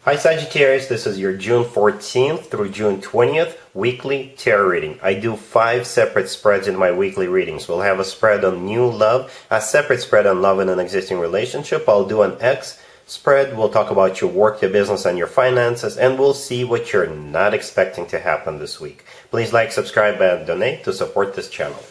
Hi Sagittarius, this is your June 14th through June 20th weekly tarot reading. I do 5 separate spreads in my weekly readings. We'll have a spread on new love, a separate spread on love in an existing relationship. I'll do an X spread. We'll talk about your work, your business, and your finances, and we'll see what you're not expecting to happen this week. Please like, subscribe, and donate to support this channel.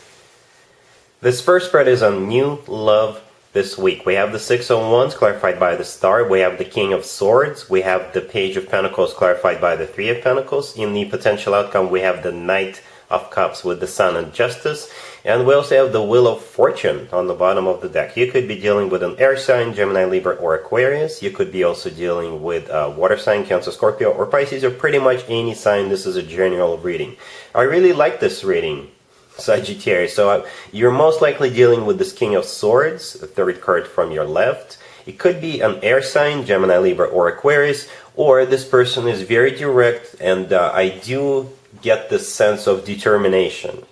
This first spread is on new love this week. We have the Six of Wands clarified by the Star. We have the King of Swords. We have the Page of Pentacles clarified by the Three of Pentacles. In the potential outcome, we have the Knight of Cups with the Sun and Justice. And we also have the Wheel of Fortune on the bottom of the deck. You could be dealing with an air sign, Gemini, Libra, or Aquarius. You could be also dealing with a water sign, Cancer, Scorpio, or Pisces, or pretty much any sign. This is a general reading. I really like this reading, Sagittarius. So you're most likely dealing with this King of Swords, the third card from your left. It could be an air sign, Gemini, Libra, or Aquarius, or this person is very direct, and I do get this sense of determination,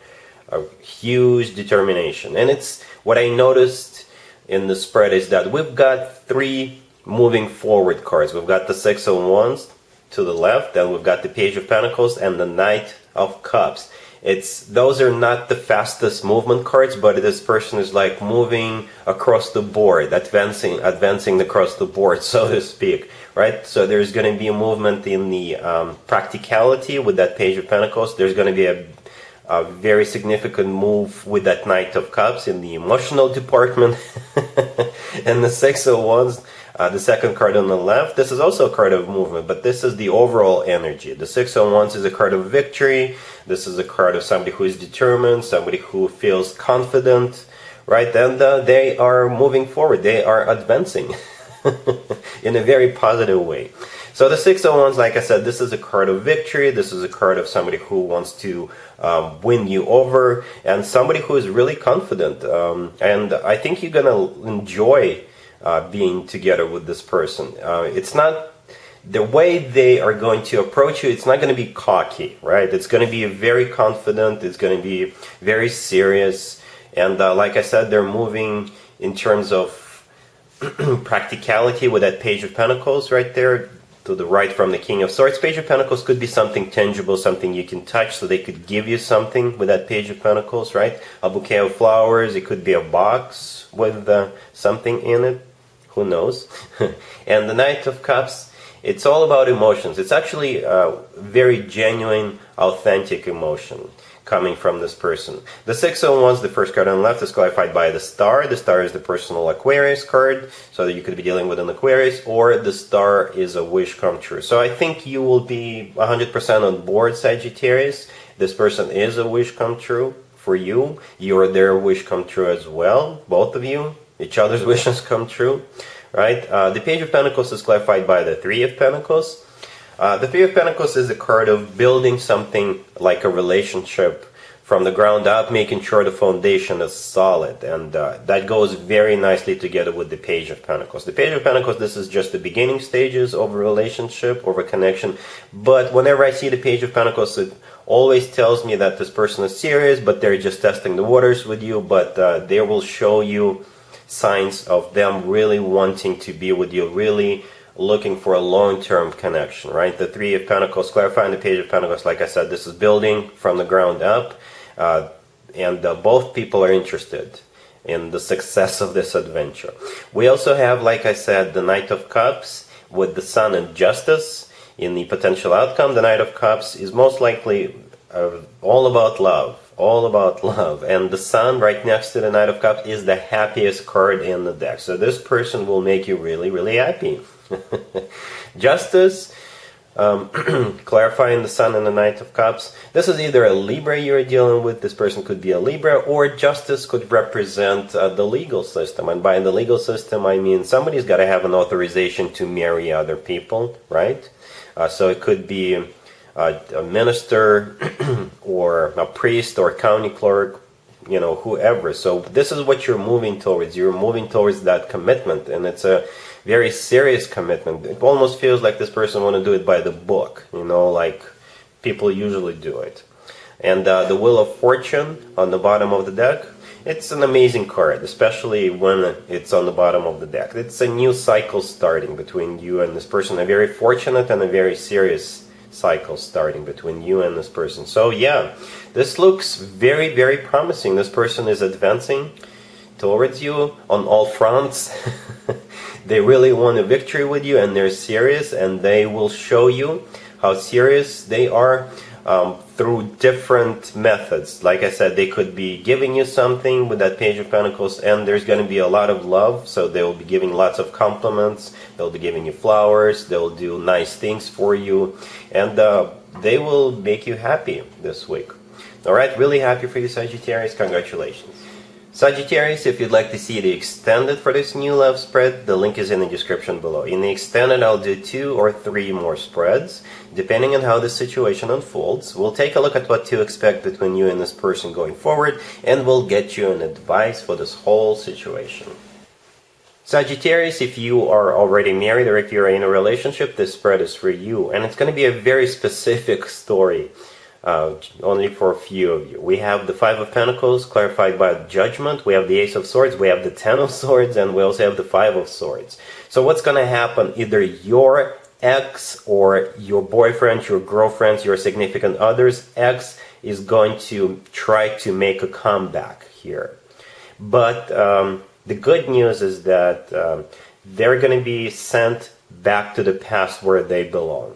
a huge determination. And it's what I noticed in the spread is that we've got 3 moving forward cards. We've got the Six of Wands to the left, and we've got the Page of Pentacles and the Knight of Cups. Those are not the fastest movement cards, but this person is like moving across the board, advancing across the board, so to speak, right? So there's going to be a movement in the practicality with that Page of Pentacles. There's going to be a very significant move with that Knight of Cups in the emotional department. And the Six of Wands, the second card on the left, this is also a card of movement, but this is the overall energy. The Six of Wands is a card of victory. This is a card of somebody who is determined, somebody who feels confident, right? And they are moving forward. They are advancing in a very positive way. So the Six of Wands, like I said, this is a card of victory. This is a card of somebody who wants to win you over, and somebody who is really confident. And I think you're going to enjoy being together with this person. It's not the way they are going to approach you. It's not going to be cocky, right? It's going to be very confident. It's going to be very serious. And like I said, they're moving in terms of practicality with that Page of Pentacles right there to the right from the King of Swords. Page of Pentacles could be something tangible, something you can touch, so they could give you something with that Page of Pentacles, right? A bouquet of flowers. It could be a box with something in it. Who knows? And the Knight of Cups, it's all about emotions. It's actually a very genuine, authentic emotion coming from this person. The Six of Wands, the first card on the left, is clarified by the Star. The Star is the personal Aquarius card, so that you could be dealing with an Aquarius, or the Star is a wish come true. So I think you will be 100% on board, Sagittarius. This person is a wish come true for you. You're their wish come true as well, both of you. Each other's wishes come true, right? The Page of Pentacles is clarified by the Three of Pentacles. The Three of Pentacles is a card of building something like a relationship from the ground up, making sure the foundation is solid. And that goes very nicely together with the Page of Pentacles. The Page of Pentacles, this is just the beginning stages of a relationship, of a connection. But whenever I see the Page of Pentacles, it always tells me that this person is serious, but they're just testing the waters with you. But they will show you signs of them really wanting to be with you, really looking for a long-term connection, right? The Three of Pentacles clarifying the Page of Pentacles, like I said, this is building from the ground up, and both people are interested in the success of this adventure. We also have, like I said, the Knight of Cups with the Sun and Justice in the potential outcome. The Knight of Cups is most likely all about love. All about love, and the Sun right next to the Knight of Cups is the happiest card in the deck. So this person will make you really, really happy. Justice, clarifying the Sun and the Knight of Cups. This is either a Libra you're dealing with. This person could be a Libra, or Justice could represent the legal system. And by the legal system, I mean somebody's got to have an authorization to marry other people, right? So it could be a minister or a priest or county clerk, you know, whoever. So this is what you're moving towards. You're moving towards that commitment, and it's a very serious commitment. It almost feels like this person want to do it by the book, you know, like people usually do it. And the Wheel of Fortune on the bottom of the deck, It's an amazing card, especially when it's on the bottom of the deck. It's a new cycle starting between you and this person, a very fortunate and a very serious cycle starting between you and this person. So yeah, this looks very, very promising. This person is advancing towards you on all fronts. They really want a victory with you, and they're serious, and they will show you how serious they are through different methods. Like I said, they could be giving you something with that Page of Pentacles, and there's going to be a lot of love, so they will be giving lots of compliments, they'll be giving you flowers, they'll do nice things for you, and they will make you happy this week. Alright, really happy for you, Sagittarius. Congratulations. Sagittarius, if you'd like to see the extended for this new love spread, the link is in the description below. In the extended, I'll do 2 or 3 more spreads, depending on how the situation unfolds. We'll take a look at what to expect between you and this person going forward, and we'll get you an advice for this whole situation. Sagittarius, if you are already married or if you're in a relationship, this spread is for you, and it's going to be a very specific story. Only for a few of you. We have the 5 of Pentacles clarified by Judgment, we have the Ace of Swords, we have the 10 of Swords, and we also have the 5 of Swords. So what's going to happen? Either your ex or your boyfriend, your girlfriend, your significant other's ex is going to try to make a comeback here. But the good news is that they're going to be sent back to the past where they belong.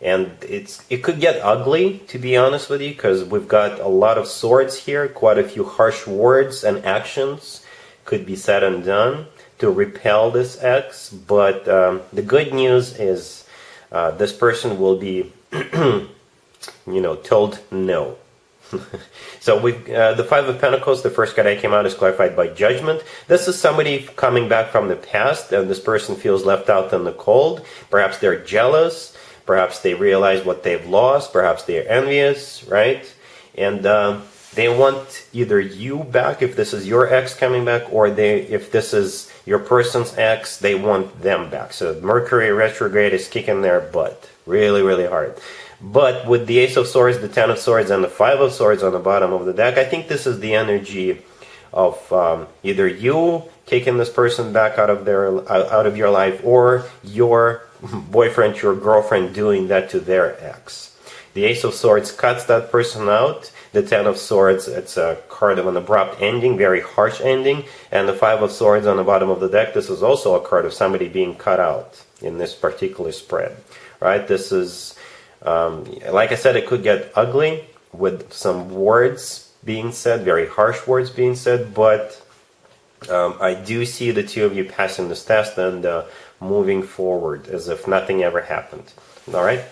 And it could get ugly, to be honest with you, because we've got a lot of swords here, quite a few harsh words and actions could be said and done to repel this ex. But the good news is this person will be, told no. So the 5 of Pentacles, the first card that came out, is clarified by Judgment. This is somebody coming back from the past, and this person feels left out in the cold. Perhaps they're jealous. Perhaps they realize what they've lost. Perhaps they're envious, right? And they want either you back, if this is your ex coming back, or if this is your person's ex, they want them back. So Mercury retrograde is kicking their butt really, really hard. But with the Ace of Swords, the 10 of Swords, and the 5 of Swords on the bottom of the deck, I think this is the energy of either you taking this person back out of your life, or your boyfriend, your girlfriend doing that to their ex. The Ace of Swords cuts that person out. The 10 of Swords, it's a card of an abrupt ending, very harsh ending. And the 5 of Swords on the bottom of the deck, this is also a card of somebody being cut out in this particular spread. Right? This is, like I said, it could get ugly with some words being said, very harsh words being said, but I do see the two of you passing this test and moving forward as if nothing ever happened. Alright?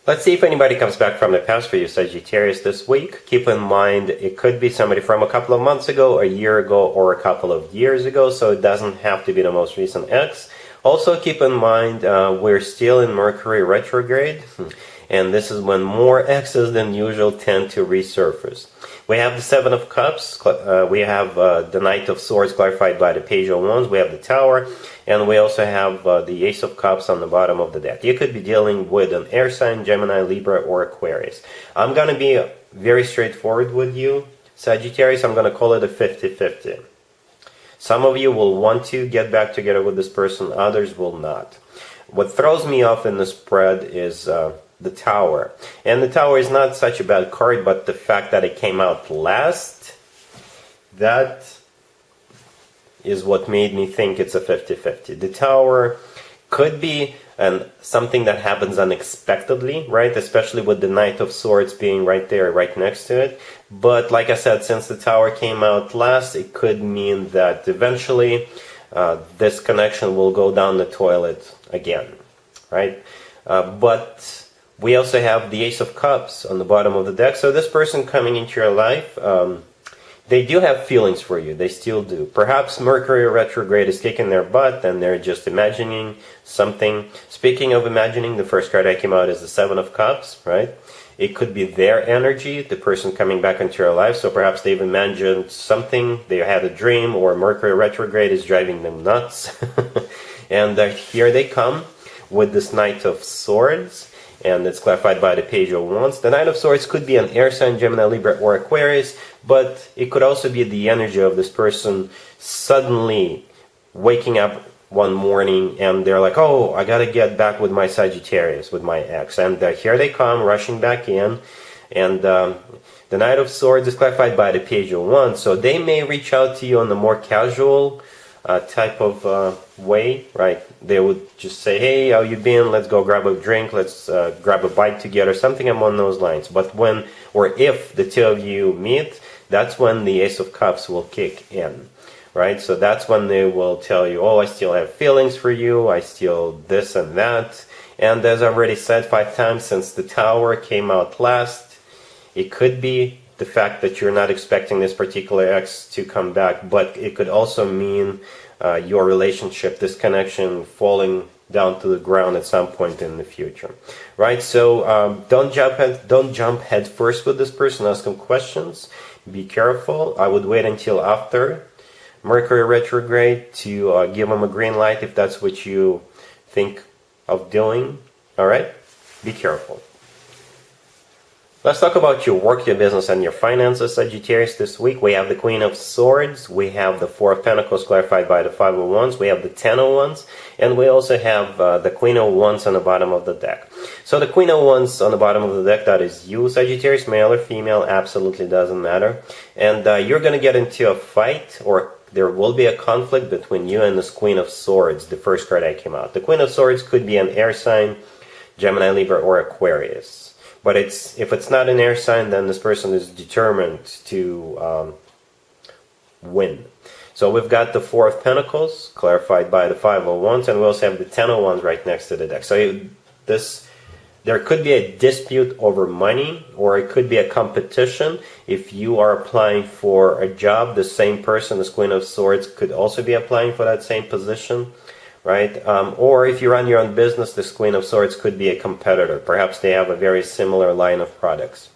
Let's see if anybody comes back from the past for you, Sagittarius, this week. Keep in mind, it could be somebody from a couple of months ago, a year ago, or a couple of years ago, so it doesn't have to be the most recent ex. Also, keep in mind, we're still in Mercury retrograde, and this is when more exes than usual tend to resurface. We have the 7 of Cups, we have the Knight of Swords clarified by the Page of Wands, we have the Tower, and we also have the Ace of Cups on the bottom of the deck. You could be dealing with an air sign, Gemini, Libra, or Aquarius. I'm going to be very straightforward with you, Sagittarius. I'm going to call it a 50-50. Some of you will want to get back together with this person, others will not. What throws me off in the spread is the Tower. And the Tower is not such a bad card, but the fact that it came out last, that is what made me think it's a 50-50. The Tower could be something that happens unexpectedly, right? Especially with the Knight of Swords being right there, right next to it. But like I said, since the Tower came out last, it could mean that eventually this connection will go down the toilet again, right? But we also have the Ace of Cups on the bottom of the deck. So this person coming into your life, they do have feelings for you. They still do. Perhaps Mercury retrograde is kicking their butt and they're just imagining something. Speaking of imagining, the first card that came out is the 7 of Cups, right? It could be their energy, the person coming back into your life. So perhaps they've imagined something, they had a dream, or Mercury retrograde is driving them nuts. And here they come with this Knight of Swords. and it's clarified by the Page of Wands. The Knight of Swords could be an air sign, Gemini, Libra, or Aquarius, but it could also be the energy of this person suddenly waking up one morning and they're like, oh, I gotta get back with my Sagittarius, with my ex, and here they come rushing back in. And the Knight of Swords is clarified by the Page of Wands, so they may reach out to you on a more casual type of way, right? They would just say, hey, how you been? Let's go grab a drink, let's grab a bite together, something along those lines. But when, or if the two of you meet, that's when the Ace of Cups will kick in, right? So that's when they will tell you, oh, I still have feelings for you, I still this and that. And as I've already said 5 times since the Tower came out last, it could be the fact that you're not expecting this particular ex to come back, but it could also mean your relationship, this connection, falling down to the ground at some point in the future, right? So don't jump head first with this person. Ask them questions. Be careful. I would wait until after Mercury retrograde to give them a green light if that's what you think of doing. All right? Be careful. Let's talk about your work, your business, and your finances, Sagittarius. This week we have the Queen of Swords, we have the Four of Pentacles clarified by the Five of Wands, we have the Ten of Wands, and we also have the Queen of Wands on the bottom of the deck. So the Queen of Wands on the bottom of the deck, that is you, Sagittarius, male or female, absolutely doesn't matter. And you're going to get into a fight, or there will be a conflict between you and this Queen of Swords, the first card that came out. The Queen of Swords could be an air sign, Gemini, Libra, or Aquarius. But if it's not an air sign, then this person is determined to win. So we've got the Four of Pentacles, clarified by the Five of Wands, and we also have the Ten of Wands right next to the deck. So there could be a dispute over money, or it could be a competition. If you are applying for a job, the same person, this Queen of Swords, could also be applying for that same position. Right? Or if you run your own business, this Queen of Swords could be a competitor. Perhaps they have a very similar line of products.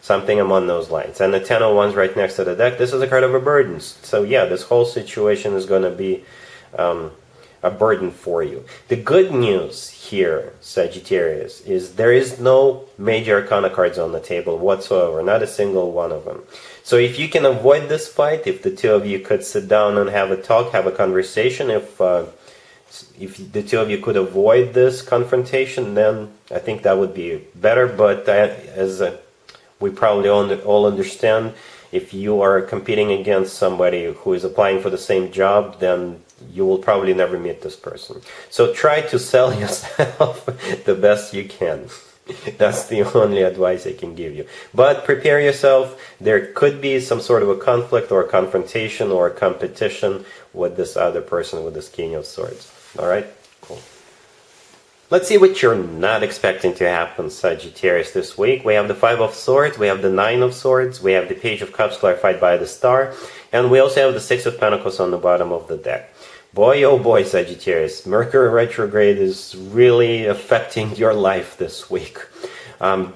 Something among those lines. And the Ten of Wands right next to the deck, this is a card of a burden. So yeah, this whole situation is going to be a burden for you. The good news here, Sagittarius, is there is no major arcana cards on the table whatsoever. Not a single one of them. So if you can avoid this fight, if the two of you could sit down and have a talk, have a conversation, if the two of you could avoid this confrontation, then I think that would be better. But as we probably all understand, if you are competing against somebody who is applying for the same job, then you will probably never meet this person. So try to sell yourself the best you can. That's the only advice I can give you. But prepare yourself. There could be some sort of a conflict or a confrontation or a competition with this other person, with this King of Swords. Alright, cool. Let's see what you're not expecting to happen, Sagittarius, this week. We have the Five of Swords, we have the Nine of Swords, we have the Page of Cups clarified by the Star, and we also have the Six of Pentacles on the bottom of the deck. Boy, oh boy, Sagittarius, Mercury retrograde is really affecting your life this week.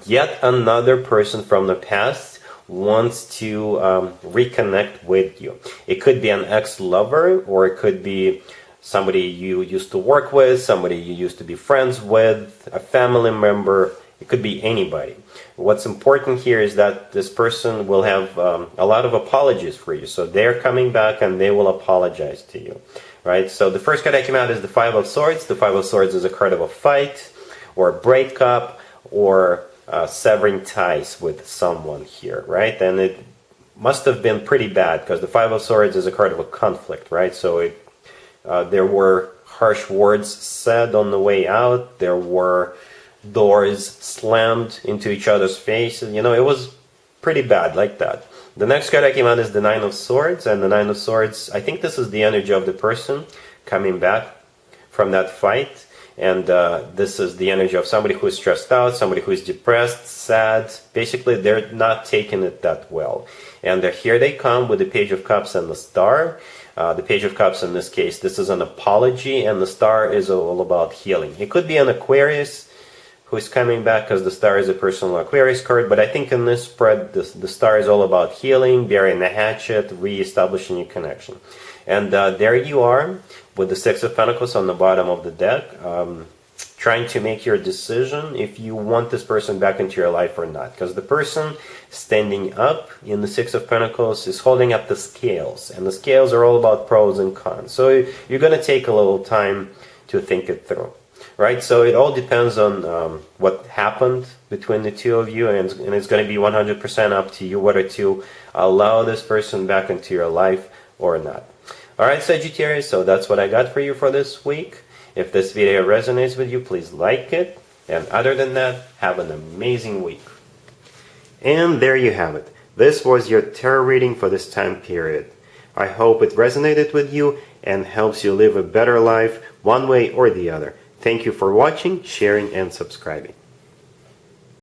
Yet another person from the past wants to reconnect with you. It could be an ex-lover, or it could be somebody you used to work with, somebody you used to be friends with, a family member. It could be anybody. What's important here is that this person will have a lot of apologies for you. So they're coming back and they will apologize to you, right? So the first card that came out is the Five of Swords. The Five of Swords is a card of a fight or a breakup or severing ties with someone here, right? And it must have been pretty bad because the Five of Swords is a card of a conflict, right? So there were harsh words said on the way out. There were doors slammed into each other's faces. You know, it was pretty bad like that. The next card that came out is the Nine of Swords. And the Nine of Swords, I think this is the energy of the person coming back from that fight. And this is the energy of somebody who is stressed out, somebody who is depressed, sad. Basically, they're not taking it that well. And here they come with the Page of Cups and the Star. The Page of Cups in this case, this is an apology, and the Star is all about healing. It could be an Aquarius who is coming back because the Star is a personal Aquarius card, but I think in this spread, the Star is all about healing, burying the hatchet, re-establishing your connection. And there you are with the Six of Pentacles on the bottom of the deck. trying to make your decision if you want this person back into your life or not. Because the person standing up in the Six of Pentacles is holding up the scales, and the scales are all about pros and cons. So you're going to take a little time to think it through, right? So it all depends on what happened between the two of you, and it's going to be 100% up to you whether to allow this person back into your life or not. All right, Sagittarius, so that's what I got for you for this week. If this video resonates with you, please like it. And other than that, have an amazing week. And there you have it. This was your tarot reading for this time period. I hope it resonated with you and helps you live a better life one way or the other. Thank you for watching, sharing, and subscribing.